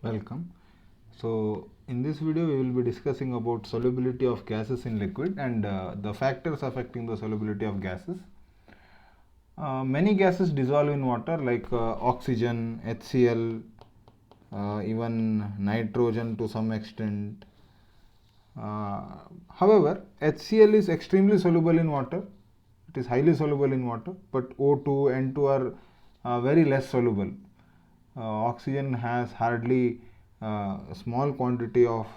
Welcome. So in this video we will be discussing about solubility of gases in liquid and the factors affecting the solubility of gases. Many gases dissolve in water like oxygen, HCl, even nitrogen to some extent. However, HCl is extremely soluble in water. It is highly soluble in water, but O2, N2 are very less soluble. Oxygen has hardly a small quantity of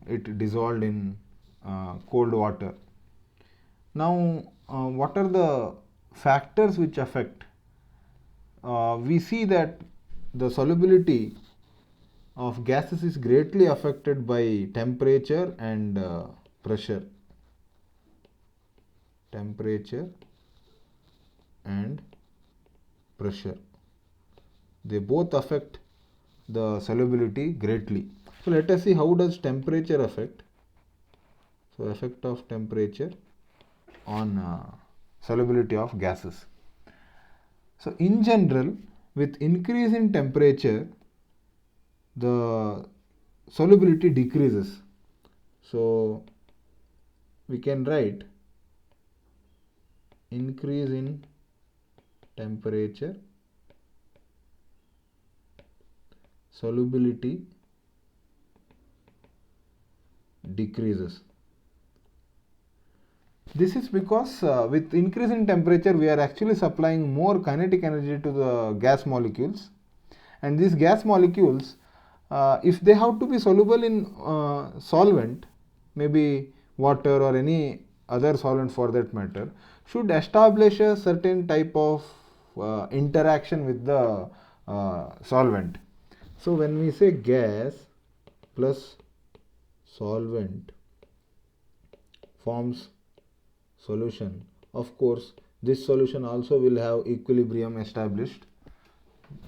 it dissolved in cold water. Now, what are the factors which affect? We see that the solubility of gases is greatly affected by temperature and pressure. Temperature and pressure. They both affect the solubility greatly. So let us see how does temperature affect. So effect of temperature on solubility of gases. So in general, with increase in temperature, the solubility decreases. So we can write increase in temperature, solubility decreases. This is because with increase in temperature we are actually supplying more kinetic energy to the gas molecules, and these gas molecules if they have to be soluble in solvent, maybe water or any other solvent for that matter, should establish a certain type of interaction with the solvent. So when we say gas plus solvent forms solution, of course this solution also will have equilibrium established.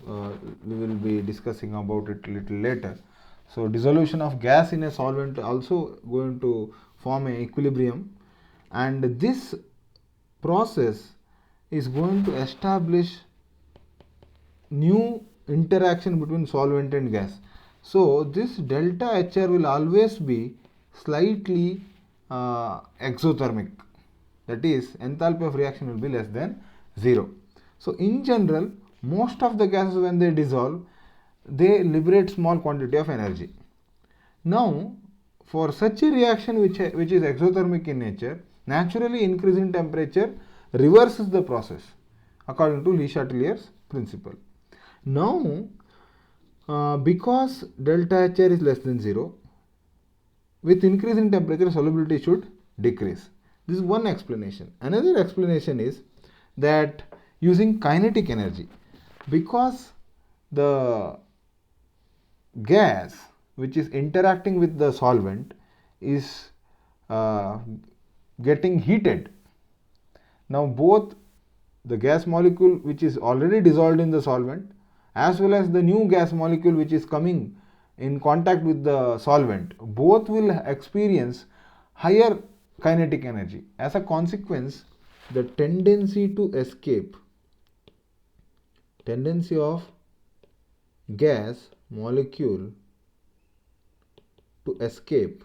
We will be discussing about it a little later. So dissolution of gas in a solvent also going to form an equilibrium, and this process is going to establish new interaction between solvent and gas. So this delta HR will always be slightly exothermic, that is enthalpy of reaction will be less than 0. So in general, most of the gases when they dissolve, they liberate small quantity of energy. Now for such a reaction which is exothermic in nature, naturally increasing temperature reverses the process according to Le Chatelier's principle. Now because delta HR is less than 0, with increase in temperature solubility should decrease. This is one explanation. Another explanation is that using kinetic energy, because the gas which is interacting with the solvent is getting heated. Now both the gas molecule which is already dissolved in the solvent as well as the new gas molecule which is coming in contact with the solvent, both will experience higher kinetic energy. As a consequence, the tendency of gas molecule to escape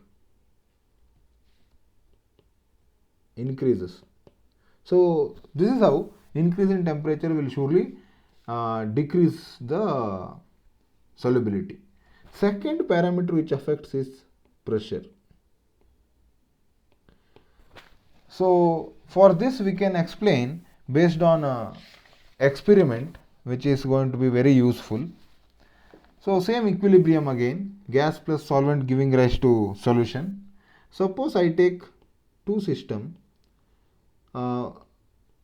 increases. So this is how increase in temperature will surely decrease the solubility. Second parameter which affects is pressure. So for this we can explain based on a experiment which is going to be very useful. So same equilibrium again, gas plus solvent giving rise to solution. Suppose I take two system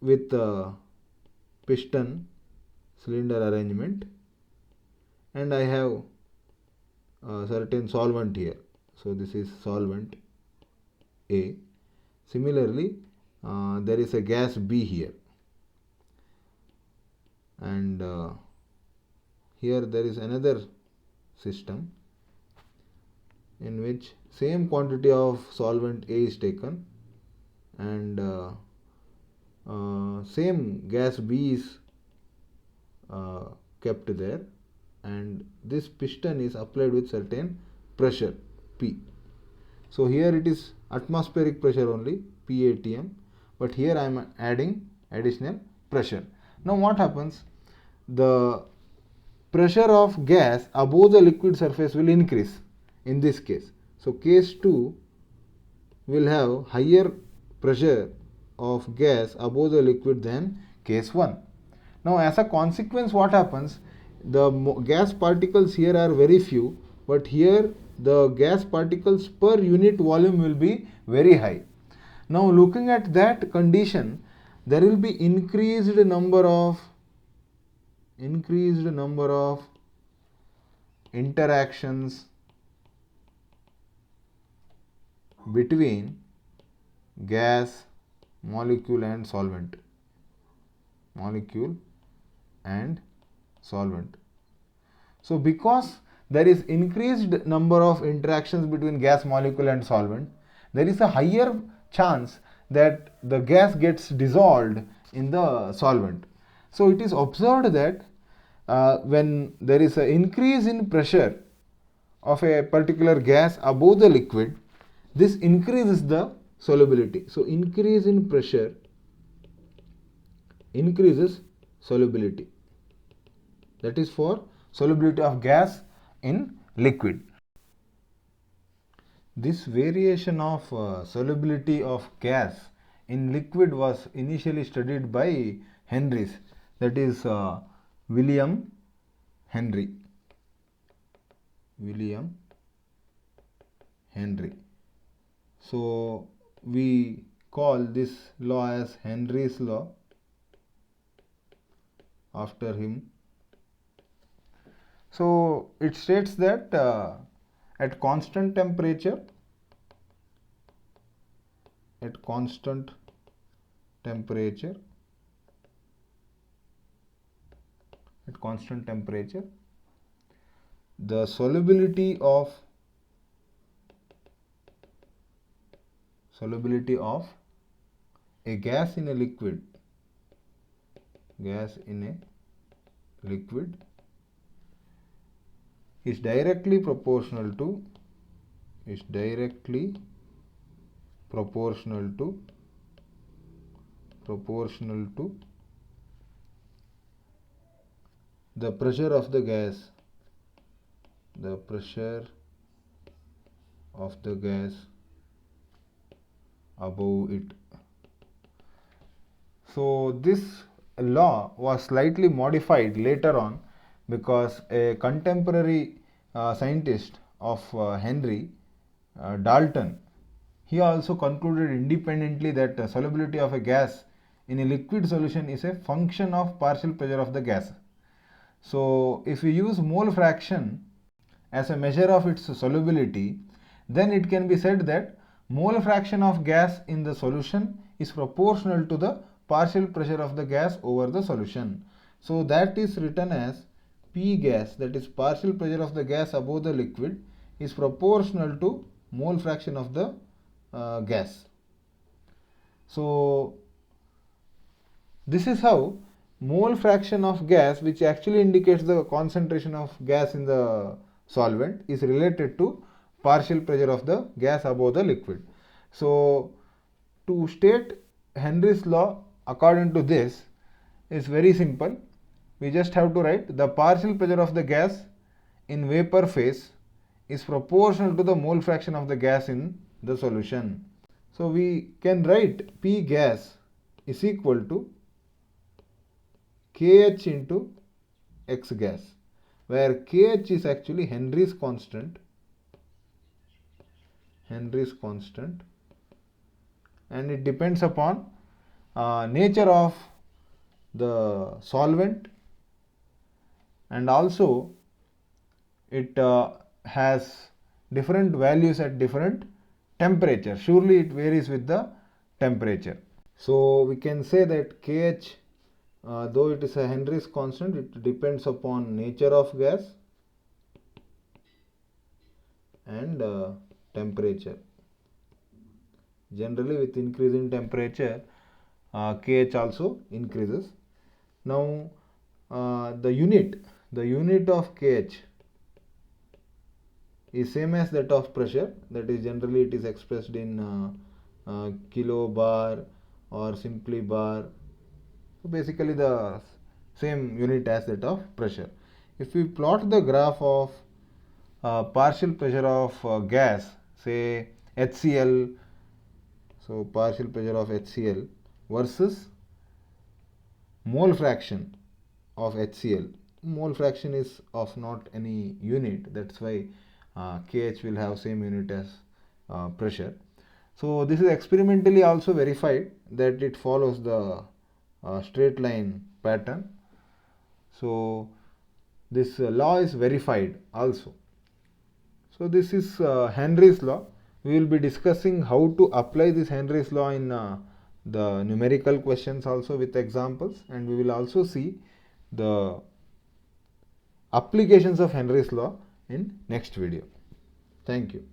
with piston cylinder arrangement, and I have a certain solvent here. So this is solvent A. Similarly, there is a gas B here, and here there is another system in which same quantity of solvent A is taken, and same gas B is kept there, and this piston is applied with certain pressure P. So here it is atmospheric pressure only, PATM, but here I am adding additional pressure. Now what happens? The pressure of gas above the liquid surface will increase in this case. So case 2 will have higher pressure of gas above the liquid than case 1. Now as a consequence, what happens? The gas particles here are very few, but here the gas particles per unit volume will be very high. Now looking at that condition, there will be increased number of interactions between gas, molecule and solvent. So because there is increased number of interactions between gas, molecule and solvent, there is a higher chance that the gas gets dissolved in the solvent. So it is observed that when there is an increase in pressure of a particular gas above the liquid, this increases the solubility. So increase in pressure increases solubility. That is for solubility of gas in liquid. This variation of solubility of gas in liquid was initially studied by Henrys, that is William Henry. So we call this law as Henry's law after him. So it states that at constant temperature, the solubility of a gas in a liquid is directly proportional to the pressure of the gas above it. So this law was slightly modified later on because a contemporary scientist of Henry, Dalton, he also concluded independently that the solubility of a gas in a liquid solution is a function of partial pressure of the gas. So if we use mole fraction as a measure of its solubility, then it can be said that mole fraction of gas in the solution is proportional to the partial pressure of the gas over the solution. So that is written as P gas, that is partial pressure of the gas above the liquid, is proportional to mole fraction of the gas. So this is how mole fraction of gas, which actually indicates the concentration of gas in the solvent, is related to partial pressure of the gas above the liquid. So to state Henry's law according to this is very simple. We just have to write the partial pressure of the gas in vapor phase is proportional to the mole fraction of the gas in the solution. So we can write P gas is equal to KH into X gas, where KH is actually Henry's constant, and it depends upon nature of the solvent, and also it has different values at different temperature. Surely it varies with the temperature. So we can say that KH, though it is a Henry's constant, it depends upon nature of gas and temperature. Generally with increase in temperature, KH also increases. Now the unit the unit of kh is same as that of pressure, that is generally it is expressed in kilobar or simply bar. So basically the same unit as that of pressure. If we plot the graph of partial pressure of gas, say HCl, so partial pressure of HCl versus mole fraction of HCl. Mole fraction is of not any unit, that's why KH will have same unit as pressure. So this is experimentally also verified that it follows the straight line pattern. So this law is verified also. So this is Henry's law. We will be discussing how to apply this Henry's law in the numerical questions also with examples, and we will also see the applications of Henry's law in next video. Thank you.